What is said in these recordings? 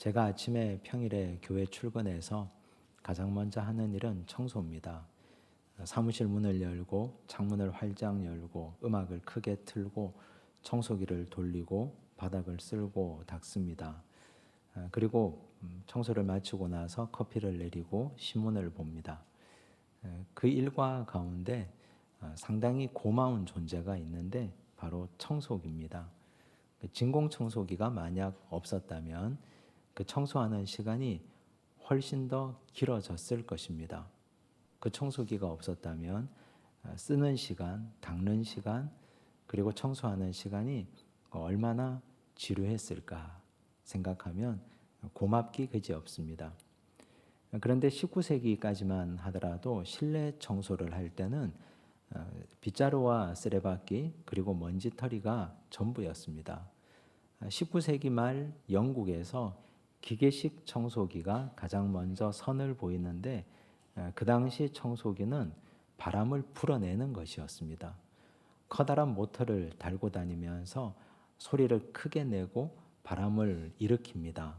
제가 아침에 평일에 교회 출근해서 가장 먼저 하는 일은 청소입니다. 사무실 문을 열고 창문을 활짝 열고 음악을 크게 틀고 청소기를 돌리고 바닥을 쓸고 닦습니다. 그리고 청소를 마치고 나서 커피를 내리고 신문을 봅니다. 그 일과 가운데 상당히 고마운 존재가 있는데 바로 청소기입니다. 진공청소기가 만약 없었다면 그 청소하는 시간이 훨씬 더 길어졌을 것입니다. 그 청소기가 없었다면 쓰는 시간, 닦는 시간, 그리고 청소하는 시간이 얼마나 지루했을까 생각하면 고맙기 그지없습니다. 그런데 19세기까지만 하더라도 실내 청소를 할 때는 빗자루와 쓰레받기 그리고 먼지털이가 전부였습니다. 19세기 말 영국에서 기계식 청소기가 가장 먼저 선을 보이는데 그 당시 청소기는 바람을 불어내는 것이었습니다. 커다란 모터를 달고 다니면서 소리를 크게 내고 바람을 일으킵니다.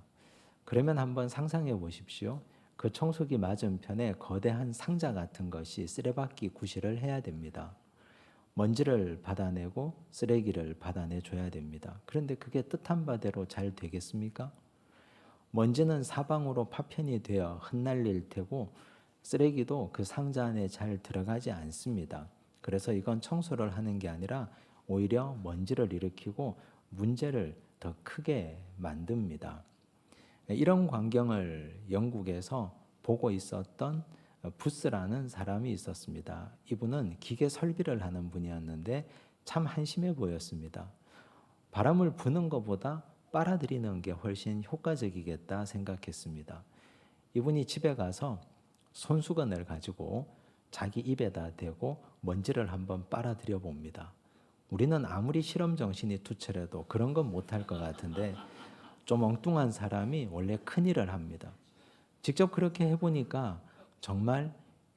그러면 한번 상상해 보십시오. 그 청소기 맞은편에 거대한 상자 같은 것이 쓰레받기 구실을 해야 됩니다. 먼지를 받아내고 쓰레기를 받아내 줘야 됩니다. 그런데 그게 뜻한 바대로 잘 되겠습니까? 먼지는 사방으로 파편이 되어 흩날릴 테고 쓰레기도 그 상자 안에 잘 들어가지 않습니다. 그래서 이건 청소를 하는 게 아니라 오히려 먼지를 일으키고 문제를 더 크게 만듭니다. 이런 광경을 영국에서 보고 있었던 부스라는 사람이 있었습니다. 이분은 기계 설비를 하는 분이었는데 참 한심해 보였습니다. 바람을 부는 것보다 빨아들이는 게 훨씬 효과적이겠다 생각했습니다. 이분이 집에 가서 손수건을 가지고 자기 입에다 대고 먼지를 한번 빨아들여 봅니다. 우리는 아무리 실험 정신이 투철해도 그런 건 못할 것 같은데 좀 엉뚱한 사람이 원래 큰일을 합니다. 직접 그렇게 해보니까 정말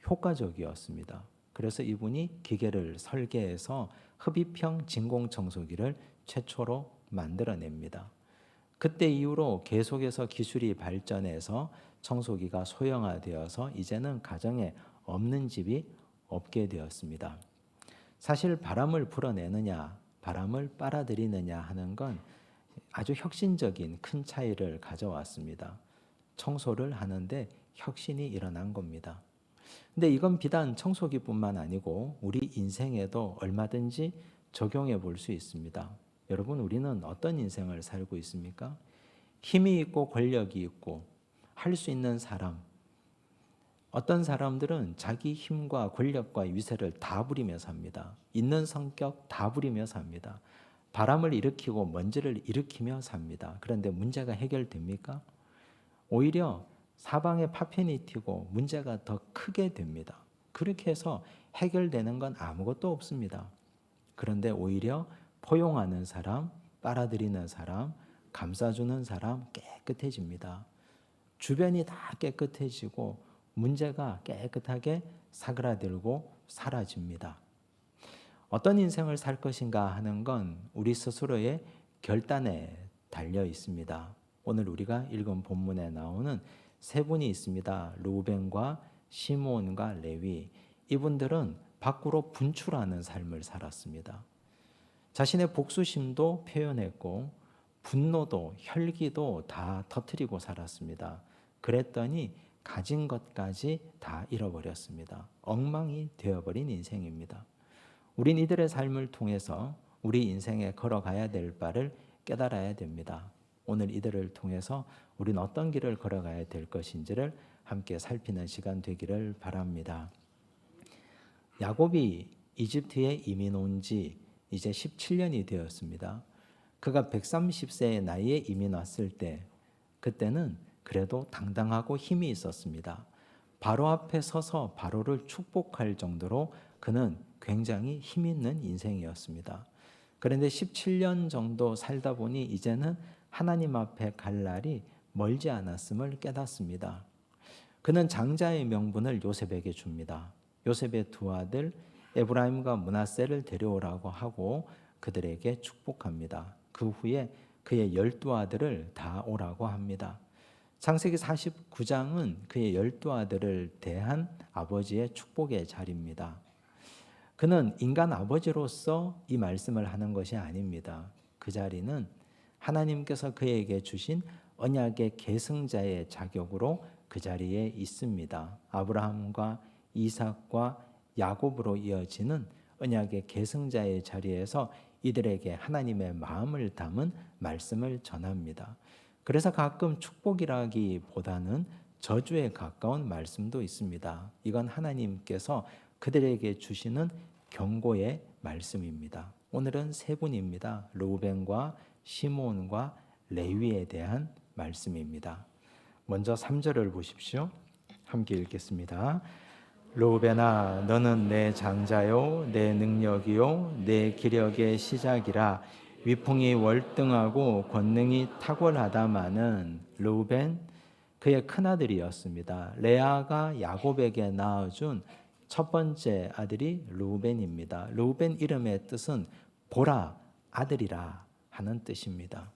효과적이었습니다. 그래서 이분이 기계를 설계해서 흡입형 진공청소기를 최초로 만들어냅니다. 그때 이후로 계속해서 기술이 발전해서 청소기가 소형화되어서 이제는 가정에 없는 집이 없게 되었습니다. 사실 바람을 불어내느냐, 바람을 빨아들이느냐 하는 건 아주 혁신적인 큰 차이를 가져왔습니다. 청소를 하는데 혁신이 일어난 겁니다. 근데 이건 비단 청소기뿐만 아니고 우리 인생에도 얼마든지 적용해 볼 수 있습니다. 여러분, 우리는 어떤 인생을 살고 있습니까? 힘이 있고 권력이 있고 할 수 있는 사람. 어떤 사람들은 자기 힘과 권력과 위세를 다 부리며 삽니다. 있는 성격 다 부리며 삽니다. 바람을 일으키고 먼지를 일으키며 삽니다. 그런데 문제가 해결됩니까? 오히려 사방에 파편이 튀고 문제가 더 크게 됩니다. 그렇게 해서 해결되는 건 아무것도 없습니다. 그런데 오히려 포용하는 사람, 빨아들이는 사람, 감싸주는 사람 깨끗해집니다. 주변이 다 깨끗해지고 문제가 깨끗하게 사그라들고 사라집니다. 어떤 인생을 살 것인가 하는 건 우리 스스로의 결단에 달려 있습니다. 오늘 우리가 읽은 본문에 나오는 세 분이 있습니다. 루벤과 시몬과 레위. 이분들은 밖으로 분출하는 삶을 살았습니다. 자신의 복수심도 표현했고 분노도 혈기도 다 터뜨리고 살았습니다. 그랬더니 가진 것까지 다 잃어버렸습니다. 엉망이 되어버린 인생입니다. 우린 이들의 삶을 통해서 우리 인생에 걸어가야 될 바를 깨달아야 됩니다. 오늘 이들을 통해서 우린 어떤 길을 걸어가야 될 것인지를 함께 살피는 시간 되기를 바랍니다. 야곱이 이집트에 이민 온 지 이제 17년이 되었습니다. 그가 130세의 나이에 이민 왔을 때 그때는 그래도 당당하고 힘이 있었습니다. 바로 앞에 서서 바로를 축복할 정도로 그는 굉장히 힘 있는 인생이었습니다. 그런데 17년 정도 살다 보니 이제는 하나님 앞에 갈 날이 멀지 않았음을 깨닫습니다. 그는 장자의 명분을 요셉에게 줍니다. 요셉의 두 아들 에브라임과 므낫세를 데려오라고 하고 그들에게 축복합니다. 그 후에 그의 12 아들을 다 오라고 합니다. 창세기 49장은 그의 12아들을 대한 아버지의 축복의 자리입니다. 그는 인간 아버지로서 이 말씀을 하는 것이 아닙니다. 그 자리는 하나님께서 그에게 주신 언약의 계승자의 자격으로 그 자리에 있습니다. 아브라함과 이삭과 야곱으로 이어지는 언약의 계승자의 자리에서 이들에게 하나님의 마음을 담은 말씀을 전합니다. 그래서 가끔 축복이라기보다는 저주에 가까운 말씀도 있습니다. 이건 하나님께서 그들에게 주시는 경고의 말씀입니다. 오늘은 세 분입니다. 르우벤과 시므온과 레위에 대한 말씀입니다. 먼저 3절을 보십시오. 함께 읽겠습니다. 르우벤아, 너는 내 장자요 내 능력이요 내 기력의 시작이라. 위풍이 월등하고 권능이 탁월하다마는. 르우벤 그의 큰아들이었습니다. 레아가 야곱에게 낳아준 첫 번째 아들이 르우벤입니다. 르우벤 이름의 뜻은 보라, 아들이라 하는 뜻입니다.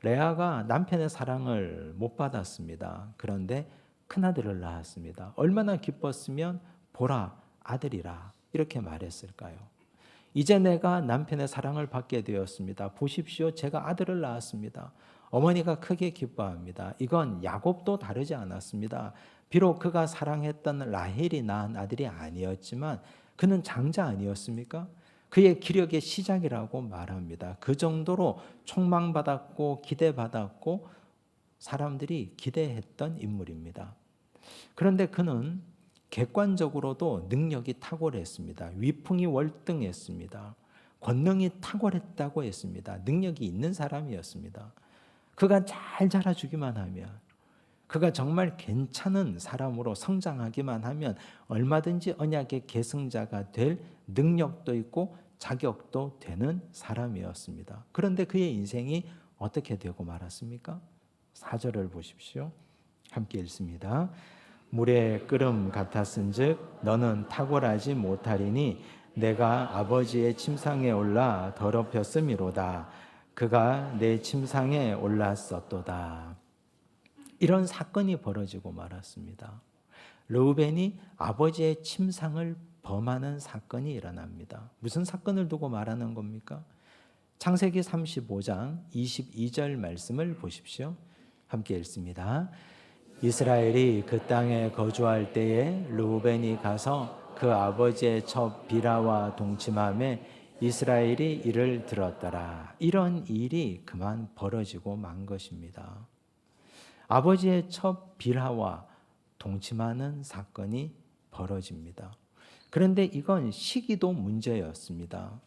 레아가 남편의 사랑을 못 받았습니다. 그런데 큰아들을 낳았습니다. 얼마나 기뻤으면 보라, 아들이라 이렇게 말했을까요? 이제 내가 남편의 사랑을 받게 되었습니다. 보십시오, 제가 아들을 낳았습니다. 어머니가 크게 기뻐합니다. 이건 야곱도 다르지 않았습니다. 비록 그가 사랑했던 라헬이 낳은 아들이 아니었지만 그는 장자 아니었습니까? 그의 기력의 시작이라고 말합니다. 그 정도로 촉망받았고 기대받았고 사람들이 기대했던 인물입니다. 그런데 그는 객관적으로도 능력이 탁월했습니다. 위풍이 월등했습니다. 권능이 탁월했다고 했습니다. 능력이 있는 사람이었습니다. 그가 잘 자라주기만 하면, 그가 정말 괜찮은 사람으로 성장하기만 하면 얼마든지 언약의 계승자가 될 능력도 있고 자격도 되는 사람이었습니다. 그런데 그의 인생이 어떻게 되고 말았습니까? 4절을 보십시오. 함께 읽습니다. 물의 끓음 같았은즉 너는 탁월하지 못하리니 내가 아버지의 침상에 올라 더럽혔음이로다. 그가 내 침상에 올랐었도다. 이런 사건이 벌어지고 말았습니다. 르우벤이 아버지의 침상을 범하는 사건이 일어납니다. 무슨 사건을 두고 말하는 겁니까? 창세기 35장 22절 말씀을 보십시오. 함께 읽습니다. 이스라엘이 그 땅에 거주할 때에 르우벤이 가서 그 아버지의 첩 비라와 동침하며 이스라엘이 이를 들었더라. 이런 일이 그만 벌어지고 만 것입니다. 아버지의 첩 비라와 동침하는 사건이 벌어집니다. 그런데 이건 시기도 문제였습니다.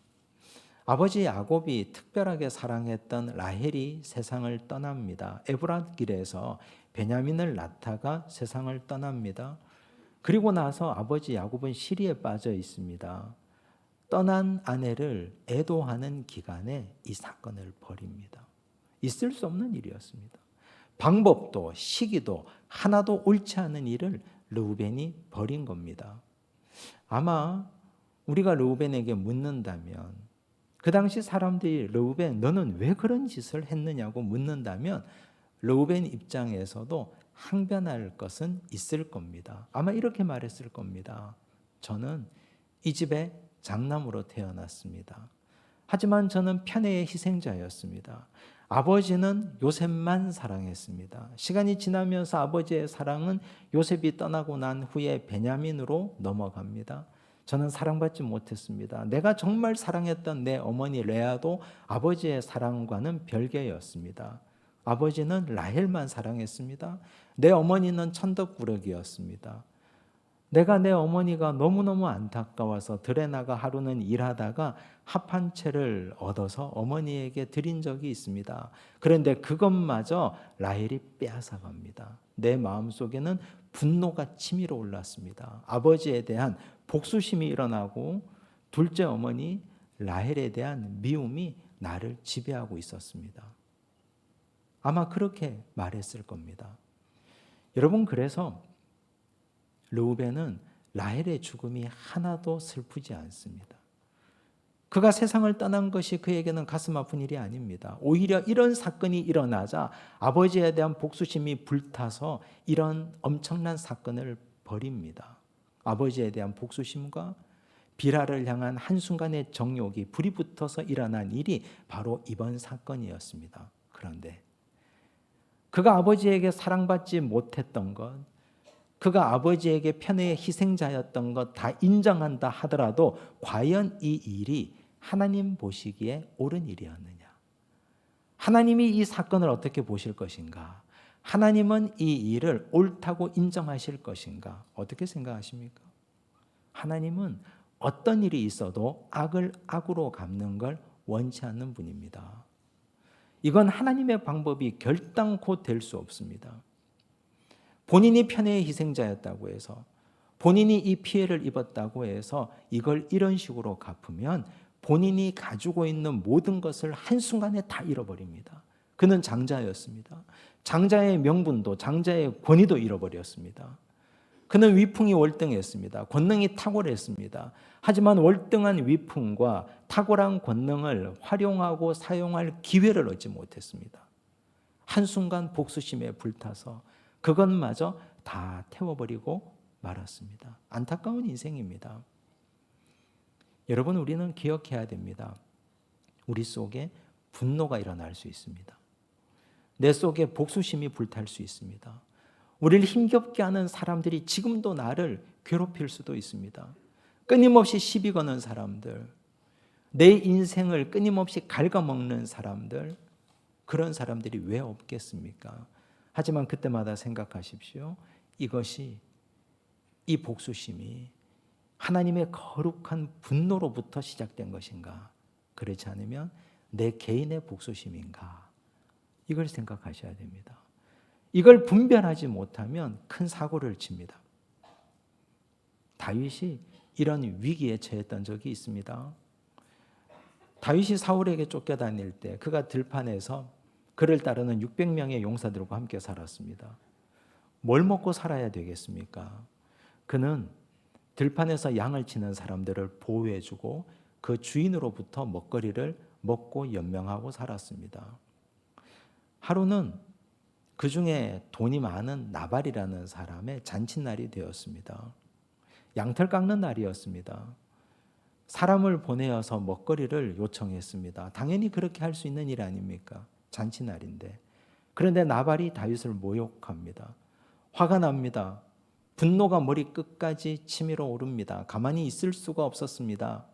아버지 야곱이 특별하게 사랑했던 라헬이 세상을 떠납니다. 에브랏 길에서 베냐민을 낳다가 세상을 떠납니다. 그리고 나서 아버지 야곱은 시리에 빠져 있습니다. 떠난 아내를 애도하는 기간에 이 사건을 벌입니다. 있을 수 없는 일이었습니다. 방법도 시기도 하나도 옳지 않은 일을 르우벤이 벌인 겁니다. 아마 우리가 르우벤에게 묻는다면, 그 당시 사람들이 르우벤 너는 왜 그런 짓을 했느냐고 묻는다면 르우벤 입장에서도 항변할 것은 있을 겁니다. 아마 이렇게 말했을 겁니다. 저는 이 집에 장남으로 태어났습니다. 하지만 저는 편애의 희생자였습니다. 아버지는 요셉만 사랑했습니다. 시간이 지나면서 아버지의 사랑은 요셉이 떠나고 난 후에 베냐민으로 넘어갑니다. 저는 사랑받지 못했습니다. 내가 정말 사랑했던 내 어머니 레아도 아버지의 사랑과는 별개였습니다. 아버지는 라헬만 사랑했습니다. 내 어머니는 천덕꾸러기였습니다. 내가 내 어머니가 너무너무 안타까워서 들에 나가 하루는 일하다가 합한 채를 얻어서 어머니에게 드린 적이 있습니다. 그런데 그것마저 라헬이 빼앗아갑니다. 내 마음속에는 분노가 치밀어 올랐습니다. 아버지에 대한 복수심이 일어나고 둘째 어머니 라헬에 대한 미움이 나를 지배하고 있었습니다. 아마 그렇게 말했을 겁니다. 여러분, 그래서 르우벤은 라헬의 죽음이 하나도 슬프지 않습니다. 그가 세상을 떠난 것이 그에게는 가슴 아픈 일이 아닙니다. 오히려 이런 사건이 일어나자 아버지에 대한 복수심이 불타서 이런 엄청난 사건을 벌입니다. 아버지에 대한 복수심과 비라를 향한 한순간의 정욕이 불이 붙어서 일어난 일이 바로 이번 사건이었습니다. 그런데 그가 아버지에게 사랑받지 못했던 것, 그가 아버지에게 편애의 희생자였던 것 다 인정한다 하더라도 과연 이 일이 하나님 보시기에 옳은 일이었느냐? 하나님이 이 사건을 어떻게 보실 것인가? 하나님은 이 일을 옳다고 인정하실 것인가? 어떻게 생각하십니까? 하나님은 어떤 일이 있어도 악을 악으로 갚는 걸 원치 않는 분입니다. 이건 하나님의 방법이 결단코 될 수 없습니다. 본인이 편애의 희생자였다고 해서, 본인이 이 피해를 입었다고 해서 이걸 이런 식으로 갚으면 본인이 가지고 있는 모든 것을 한순간에 다 잃어버립니다. 그는 장자였습니다. 장자의 명분도 장자의 권위도 잃어버렸습니다. 그는 위풍이 월등했습니다. 권능이 탁월했습니다. 하지만 월등한 위풍과 탁월한 권능을 활용하고 사용할 기회를 얻지 못했습니다. 한순간 복수심에 불타서 그것마저 다 태워버리고 말았습니다. 안타까운 인생입니다. 여러분, 우리는 기억해야 됩니다. 우리 속에 분노가 일어날 수 있습니다. 내 속에 복수심이 불탈 수 있습니다. 우리를 힘겹게 하는 사람들이 지금도 나를 괴롭힐 수도 있습니다. 끊임없이 시비 거는 사람들, 내 인생을 끊임없이 갉아먹는 사람들, 그런 사람들이 왜 없겠습니까? 하지만 그때마다 생각하십시오. 이것이, 이 복수심이 하나님의 거룩한 분노로부터 시작된 것인가? 그렇지 않으면 내 개인의 복수심인가? 이걸 생각하셔야 됩니다. 이걸 분별하지 못하면 큰 사고를 칩니다. 다윗이 이런 위기에 처했던 적이 있습니다. 다윗이 사울에게 쫓겨다닐 때 그가 들판에서 그를 따르는 600명의 용사들과 함께 살았습니다. 뭘 먹고 살아야 되겠습니까? 그는 들판에서 양을 치는 사람들을 보호해주고 그 주인으로부터 먹거리를 먹고 연명하고 살았습니다. 하루는 그 중에 돈이 많은 나발이라는 사람의 잔칫날이 되었습니다. 양털 깎는 날이었습니다. 사람을 보내어서 먹거리를 요청했습니다. 당연히 그렇게 할 수 있는 일 아닙니까? 잔칫날인데. 그런데 나발이 다윗을 모욕합니다. 화가 납니다. 분노가 머리 끝까지 치밀어 오릅니다. 가만히 있을 수가 없었습니다.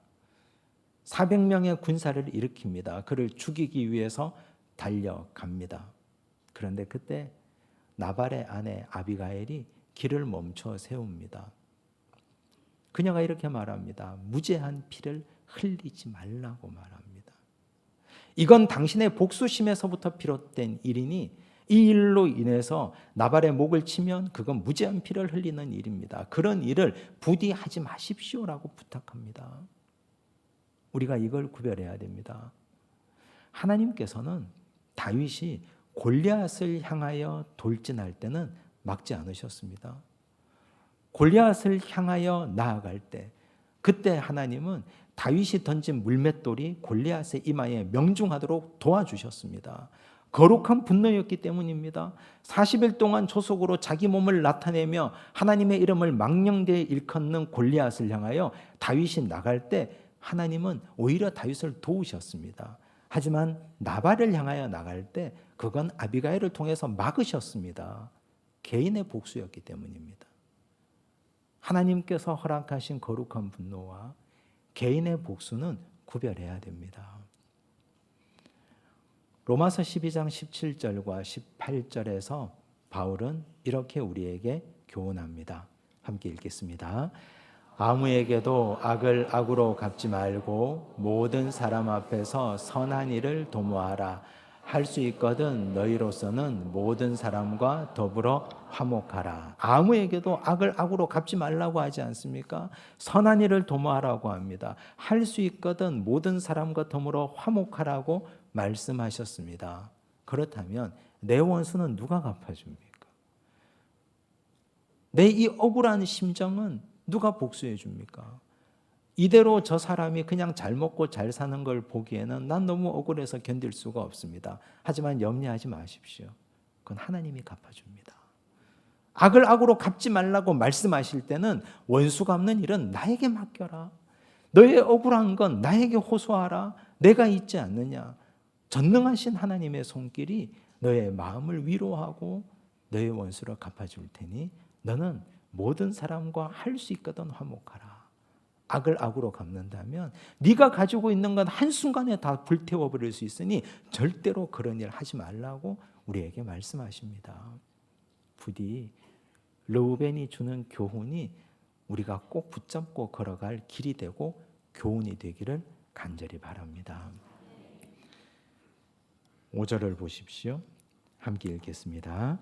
400명의 군사를 일으킵니다. 그를 죽이기 위해서 달려갑니다. 그런데 그때 나발의 아내 아비가일이 길을 멈춰 세웁니다. 그녀가 이렇게 말합니다. 무죄한 피를 흘리지 말라고 말합니다. 이건 당신의 복수심에서부터 비롯된 일이니 이 일로 인해서 나발의 목을 치면 그건 무죄한 피를 흘리는 일입니다. 그런 일을 부디 하지 마십시오라고 부탁합니다. 우리가 이걸 구별해야 됩니다. 하나님께서는 다윗이 골리앗을 향하여 돌진할 때는 막지 않으셨습니다. 골리앗을 향하여 나아갈 때, 그때 하나님은 다윗이 던진 물맷돌이 골리앗의 이마에 명중하도록 도와주셨습니다. 거룩한 분노였기 때문입니다. 40일 동안 조속으로 자기 몸을 나타내며 하나님의 이름을 망령되이 일컫는 골리앗을 향하여 다윗이 나갈 때 하나님은 오히려 다윗을 도우셨습니다. 하지만 나발을 향하여 나갈 때 그건 아비가일을 통해서 막으셨습니다. 개인의 복수였기 때문입니다. 하나님께서 허락하신 거룩한 분노와 개인의 복수는 구별해야 됩니다. 로마서 12장 17절과 18절에서 바울은 이렇게 우리에게 교훈합니다. 함께 읽겠습니다. 아무에게도 악을 악으로 갚지 말고 모든 사람 앞에서 선한 일을 도모하라. 할 수 있거든 너희로서는 모든 사람과 더불어 화목하라. 아무에게도 악을 악으로 갚지 말라고 하지 않습니까? 선한 일을 도모하라고 합니다. 할 수 있거든 모든 사람과 더불어 화목하라고 말씀하셨습니다. 그렇다면 내 원수는 누가 갚아줍니까? 내 이 억울한 심정은 누가 복수해 줍니까? 이대로 저 사람이 그냥 잘 먹고 잘 사는 걸 보기에는 난 너무 억울해서 견딜 수가 없습니다. 하지만 염려하지 마십시오. 그건 하나님이 갚아줍니다. 악을 악으로 갚지 말라고 말씀하실 때는 원수 갚는 일은 나에게 맡겨라. 너의 억울한 건 나에게 호소하라. 내가 있지 않느냐. 전능하신 하나님의 손길이 너의 마음을 위로하고 너의 원수를 갚아줄 테니 너는 모든 사람과 할 수 있거든 화목하라. 악을 악으로 갚는다면 네가 가지고 있는 건 한순간에 다 불태워버릴 수 있으니 절대로 그런 일 하지 말라고 우리에게 말씀하십니다. 부디 르우벤이 주는 교훈이 우리가 꼭 붙잡고 걸어갈 길이 되고 교훈이 되기를 간절히 바랍니다. 5절을 보십시오. 함께 읽겠습니다.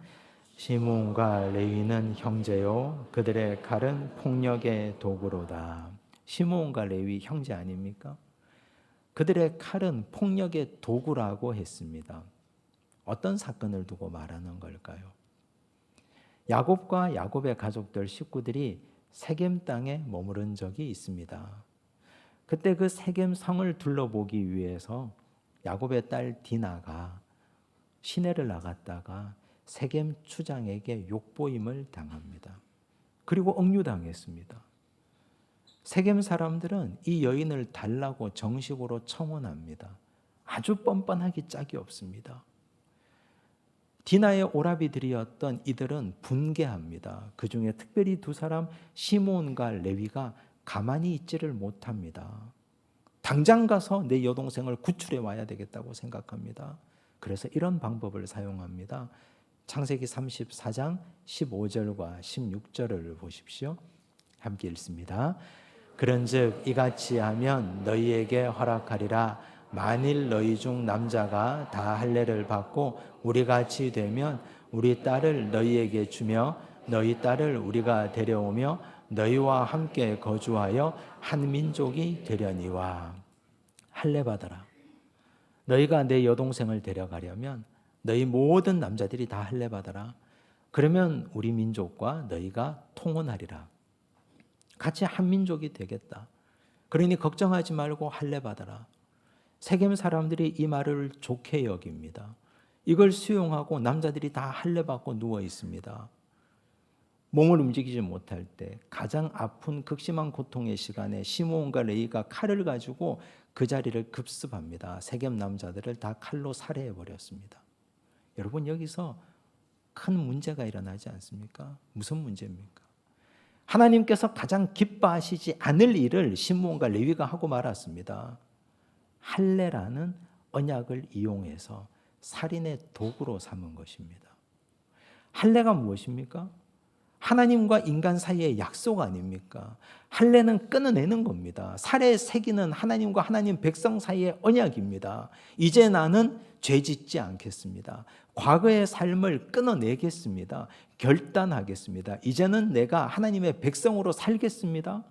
시므온과 레위는 형제요 그들의 칼은 폭력의 도구로다. 시므온과 레위 형제 아닙니까? 그들의 칼은 폭력의 도구라고 했습니다. 어떤 사건을 두고 말하는 걸까요? 야곱과 야곱의 가족들 식구들이 세겜 땅에 머무른 적이 있습니다. 그때 그 세겜 성을 둘러보기 위해서 야곱의 딸 디나가 시내를 나갔다가 세겜 추장에게 욕보임을 당합니다. 그리고 억류당했습니다. 세겜 사람들은 이 여인을 달라고 정식으로 청혼합니다. 아주 뻔뻔하기 짝이 없습니다. 디나의 오라비들이었던 이들은 분개합니다. 그 중에 특별히 두 사람 시므온과 레위가 가만히 있지를 못합니다. 당장 가서 내 여동생을 구출해 와야 되겠다고 생각합니다. 그래서 이런 방법을 사용합니다. 창세기 34장 15절과 16절을 보십시오. 함께 읽습니다. 그런즉 이같이 하면 너희에게 허락하리라. 만일 너희 중 남자가 다 할례를 받고 우리 같이 되면 우리 딸을 너희에게 주며 너희 딸을 우리가 데려오며 너희와 함께 거주하여 한 민족이 되려니와. 할례 받아라. 너희가 내 여동생을 데려가려면 너희 모든 남자들이 다 할례 받아라. 그러면 우리 민족과 너희가 통혼하리라. 같이 한 민족이 되겠다. 그러니 걱정하지 말고 할례 받아라. 세겜 사람들이 이 말을 좋게 여깁니다. 이걸 수용하고 남자들이 다 할례 받고 누워 있습니다. 몸을 움직이지 못할 때 가장 아픈 극심한 고통의 시간에 시므온과 레위가 칼을 가지고 그 자리를 급습합니다. 세겜 남자들을 다 칼로 살해해 버렸습니다. 여러분 여기서 큰 문제가 일어나지 않습니까? 무슨 문제입니까? 하나님께서 가장 기뻐하시지 않을 일을 시므온과 레위가 하고 말았습니다. 할례라는 언약을 이용해서 살인의 도구로 삼은 것입니다. 할례가 무엇입니까? 하나님과 인간 사이의 약속 아닙니까? 할례는 끊어내는 겁니다. 살에 새기는 하나님과 하나님 백성 사이의 언약입니다. 이제 나는 죄 짓지 않겠습니다. 과거의 삶을 끊어내겠습니다. 결단하겠습니다. 이제는 내가 하나님의 백성으로 살겠습니다.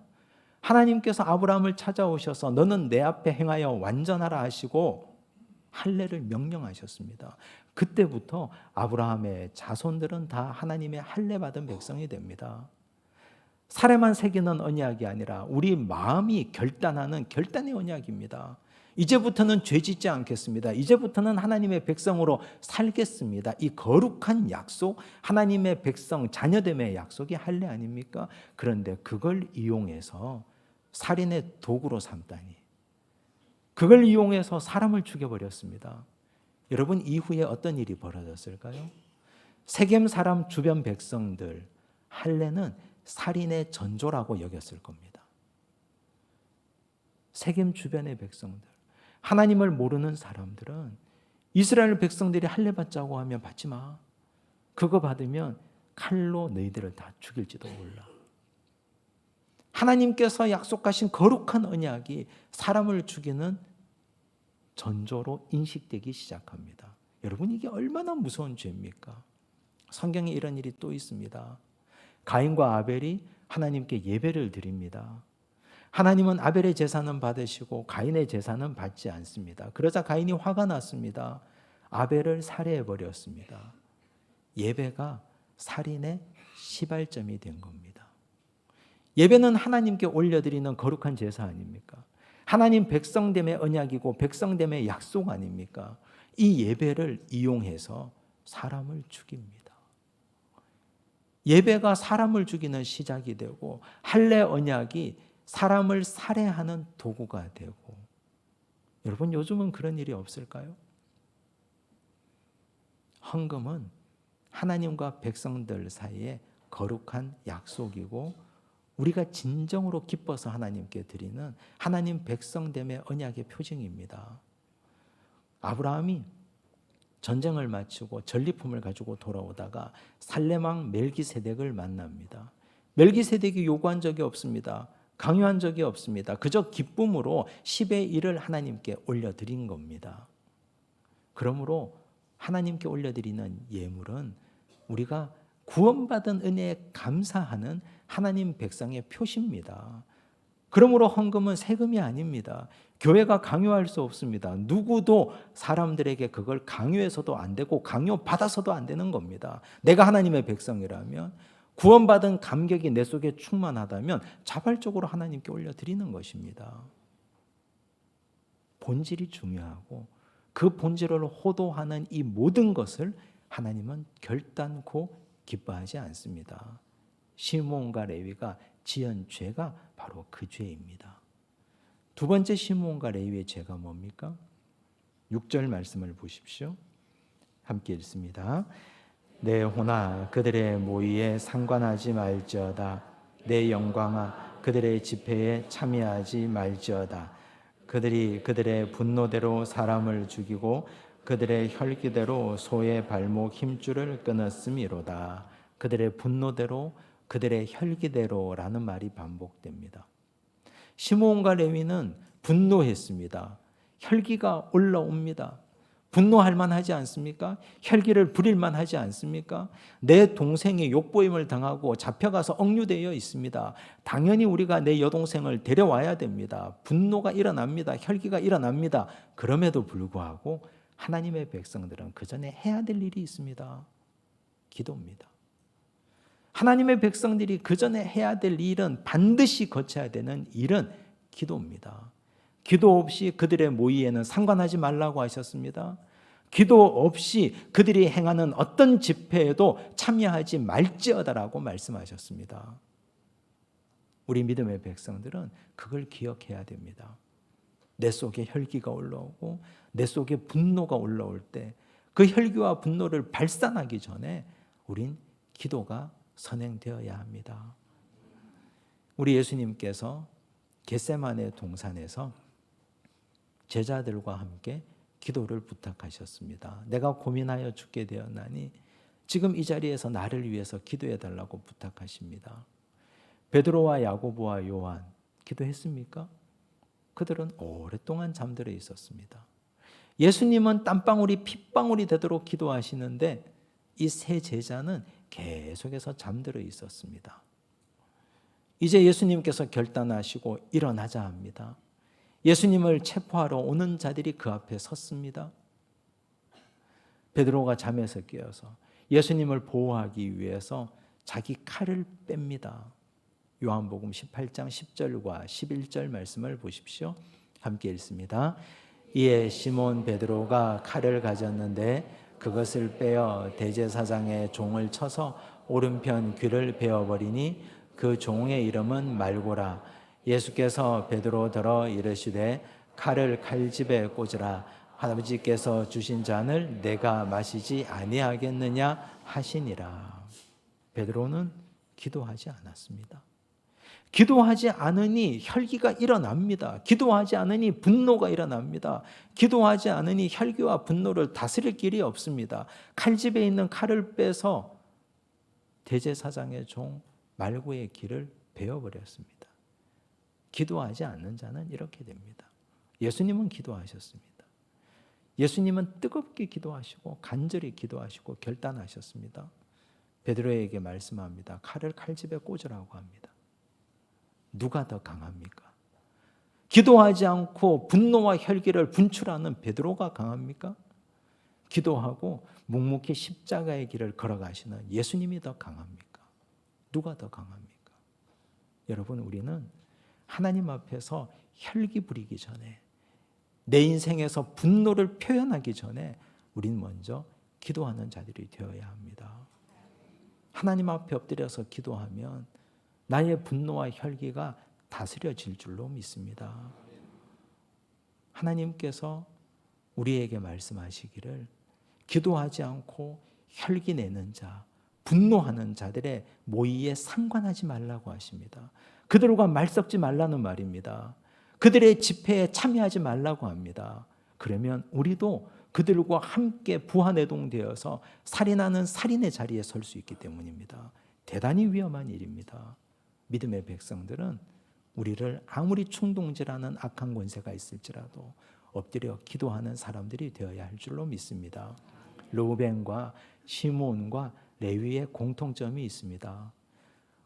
하나님께서 아브라함을 찾아오셔서 너는 내 앞에 행하여 완전하라 하시고 할례를 명령하셨습니다. 그때부터 아브라함의 자손들은 다 하나님의 할례 받은 백성이 됩니다. 살에만 새기는 언약이 아니라 우리 마음이 결단하는 결단의 언약입니다. 이제부터는 죄 짓지 않겠습니다. 이제부터는 하나님의 백성으로 살겠습니다. 이 거룩한 약속, 하나님의 백성 자녀됨의 약속이 할례 아닙니까? 그런데 그걸 이용해서 살인의 도구로 삼다니, 그걸 이용해서 사람을 죽여버렸습니다. 여러분 이후에 어떤 일이 벌어졌을까요? 세겜 사람 주변 백성들 할례는 살인의 전조라고 여겼을 겁니다. 세겜 주변의 백성들, 하나님을 모르는 사람들은 이스라엘 백성들이 할례 받자고 하면 받지 마. 그거 받으면 칼로 너희들을 다 죽일지도 몰라. 하나님께서 약속하신 거룩한 언약이 사람을 죽이는 전조로 인식되기 시작합니다. 여러분 이게 얼마나 무서운 죄입니까? 성경에 이런 일이 또 있습니다. 가인과 아벨이 하나님께 예배를 드립니다. 하나님은 아벨의 제사는 받으시고 가인의 제사는 받지 않습니다. 그러자 가인이 화가 났습니다. 아벨을 살해해 버렸습니다. 예배가 살인의 시발점이 된 겁니다. 예배는 하나님께 올려드리는 거룩한 제사 아닙니까? 하나님 백성됨의 언약이고 백성됨의 약속 아닙니까? 이 예배를 이용해서 사람을 죽입니다. 예배가 사람을 죽이는 시작이 되고 할례 언약이 사람을 살해하는 도구가 되고, 여러분 요즘은 그런 일이 없을까요? 헌금은 하나님과 백성들 사이에 거룩한 약속이고 우리가 진정으로 기뻐서 하나님께 드리는 하나님 백성됨의 언약의 표징입니다. 아브라함이 전쟁을 마치고 전리품을 가지고 돌아오다가 살레망 멜기세덱을 만납니다. 멜기세덱이 요구한 적이 없습니다. 강요한 적이 없습니다. 그저 기쁨으로 10의 1을 하나님께 올려드린 겁니다. 그러므로 하나님께 올려드리는 예물은 우리가 구원받은 은혜에 감사하는 하나님 백성의 표시입니다. 그러므로 헌금은 세금이 아닙니다. 교회가 강요할 수 없습니다. 누구도 사람들에게 그걸 강요해서도 안 되고 강요받아서도 안 되는 겁니다. 내가 하나님의 백성이라면, 구원받은 감격이 내 속에 충만하다면 자발적으로 하나님께 올려드리는 것입니다. 본질이 중요하고 그 본질을 호도하는 이 모든 것을 하나님은 결단코 기뻐하지 않습니다. 시므온과 레위가 지은 죄가 바로 그 죄입니다. 두 번째 시므온과 레위의 죄가 뭡니까? 6절 말씀을 보십시오. 함께 읽습니다. 내 혼아 그들의 모의에 상관하지 말지어다. 내 영광아 그들의 집회에 참여하지 말지어다. 그들이 그들의 분노대로 사람을 죽이고 그들의 혈기대로 소의 발목 힘줄을 끊었음이로다. 그들의 분노대로 그들의 혈기대로라는 말이 반복됩니다. 시므온과 레위는 분노했습니다. 혈기가 올라옵니다. 분노할 만하지 않습니까? 혈기를 부릴 만하지 않습니까? 내 동생이 욕보임을 당하고 잡혀가서 억류되어 있습니다. 당연히 우리가 내 여동생을 데려와야 됩니다. 분노가 일어납니다. 혈기가 일어납니다. 그럼에도 불구하고 하나님의 백성들은 그 전에 해야 될 일이 있습니다. 기도입니다. 하나님의 백성들이 그 전에 해야 될 일은, 반드시 거쳐야 되는 일은 기도입니다. 기도 없이 그들의 모의에는 상관하지 말라고 하셨습니다. 기도 없이 그들이 행하는 어떤 집회에도 참여하지 말지어다라고 말씀하셨습니다. 우리 믿음의 백성들은 그걸 기억해야 됩니다. 내 속에 혈기가 올라오고 내 속에 분노가 올라올 때 그 혈기와 분노를 발산하기 전에 우린 기도가 선행되어야 합니다. 우리 예수님께서 겟세마네 동산에서 제자들과 함께 기도를 부탁하셨습니다. 내가 고민하여 죽게 되었나니 지금 이 자리에서 나를 위해서 기도해 달라고 부탁하십니다. 베드로와 야고보와 요한 기도했습니까? 그들은 오랫동안 잠들어 있었습니다. 예수님은 땀방울이 핏방울이 되도록 기도하시는데 이 세 제자는 계속해서 잠들어 있었습니다. 이제 예수님께서 결단하시고 일어나자 합니다. 예수님을 체포하러 오는 자들이 그 앞에 섰습니다. 베드로가 잠에서 깨어서 예수님을 보호하기 위해서 자기 칼을 뺍니다. 요한복음 18장 10절과 11절 말씀을 보십시오. 함께 읽습니다. 이에 시몬 베드로가 칼을 가졌는데 그것을 빼어 대제사장의 종을 쳐서 오른편 귀를 베어버리니 그 종의 이름은 말고라. 예수께서 베드로더러 이르시되 칼을 칼집에 꽂으라. 아버지께서 주신 잔을 내가 마시지 아니하겠느냐 하시니라. 베드로는 기도하지 않았습니다. 기도하지 않으니 혈기가 일어납니다. 기도하지 않으니 분노가 일어납니다. 기도하지 않으니 혈기와 분노를 다스릴 길이 없습니다. 칼집에 있는 칼을 빼서 대제사장의 종 말고의 길을 베어버렸습니다. 기도하지 않는 자는 이렇게 됩니다. 예수님은 기도하셨습니다. 예수님은 뜨겁게 기도하시고 간절히 기도하시고 결단하셨습니다. 베드로에게 말씀합니다. 칼을 칼집에 꽂으라고 합니다. 누가 더 강합니까? 기도하지 않고 분노와 혈기를 분출하는 베드로가 강합니까? 기도하고 묵묵히 십자가의 길을 걸어가시는 예수님이 더 강합니까? 누가 더 강합니까? 여러분, 우리는 하나님 앞에서 혈기 부리기 전에, 내 인생에서 분노를 표현하기 전에 우린 먼저 기도하는 자들이 되어야 합니다. 하나님 앞에 엎드려서 기도하면 나의 분노와 혈기가 다스려질 줄로 믿습니다. 하나님께서 우리에게 말씀하시기를 기도하지 않고 혈기 내는 자, 분노하는 자들의 모의에 상관하지 말라고 하십니다. 그들과 말 섞지 말라는 말입니다. 그들의 집회에 참여하지 말라고 합니다. 그러면 우리도 그들과 함께 부하내동되어서 살인하는 살인의 자리에 설 수 있기 때문입니다. 대단히 위험한 일입니다. 믿음의 백성들은 우리를 아무리 충동질하는 악한 권세가 있을지라도 엎드려 기도하는 사람들이 되어야 할 줄로 믿습니다. 르우벤과 시므온과 레위의 공통점이 있습니다.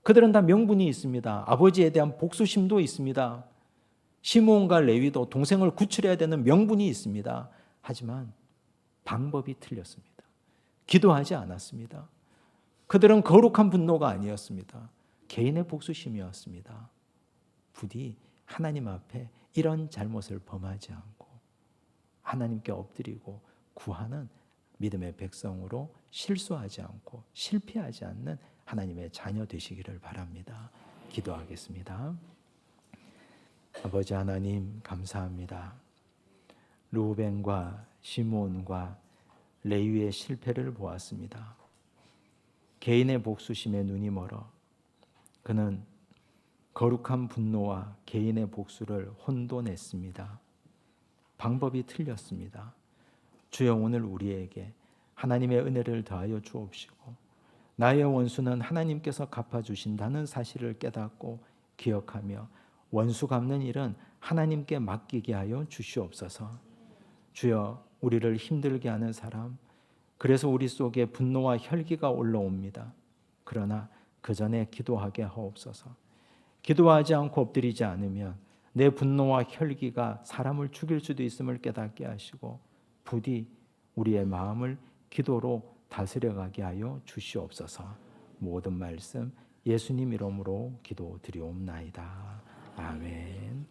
그들은 다 명분이 있습니다. 아버지에 대한 복수심도 있습니다. 시므온과 레위도 동생을 구출해야 되는 명분이 있습니다. 하지만 방법이 틀렸습니다. 기도하지 않았습니다. 그들은 거룩한 분노가 아니었습니다. 개인의 복수심이었습니다. 부디 하나님 앞에 이런 잘못을 범하지 않고 하나님께 엎드리고 구하는 믿음의 백성으로 실수하지 않고 실패하지 않는 하나님의 자녀 되시기를 바랍니다. 기도하겠습니다. 아버지 하나님, 감사합니다. 르우벤과 시므온과 레위의 실패를 보았습니다. 개인의 복수심에 눈이 멀어 그는 거룩한 분노와 개인의 복수를 혼돈했습니다. 방법이 틀렸습니다. 주여, 오늘 우리에게 하나님의 은혜를 더하여 주옵시고 나의 원수는 하나님께서 갚아주신다는 사실을 깨닫고 기억하며 원수 갚는 일은 하나님께 맡기게 하여 주시옵소서. 주여, 우리를 힘들게 하는 사람, 그래서 우리 속에 분노와 혈기가 올라옵니다. 그러나 그 전에 기도하게 하옵소서. 기도하지 않고 엎드리지 않으면 내 분노와 혈기가 사람을 죽일 수도 있음을 깨닫게 하시고 부디 우리의 마음을 기도로 다스려가게 하여 주시옵소서. 모든 말씀 예수님 이름으로 기도드리옵나이다. 아멘.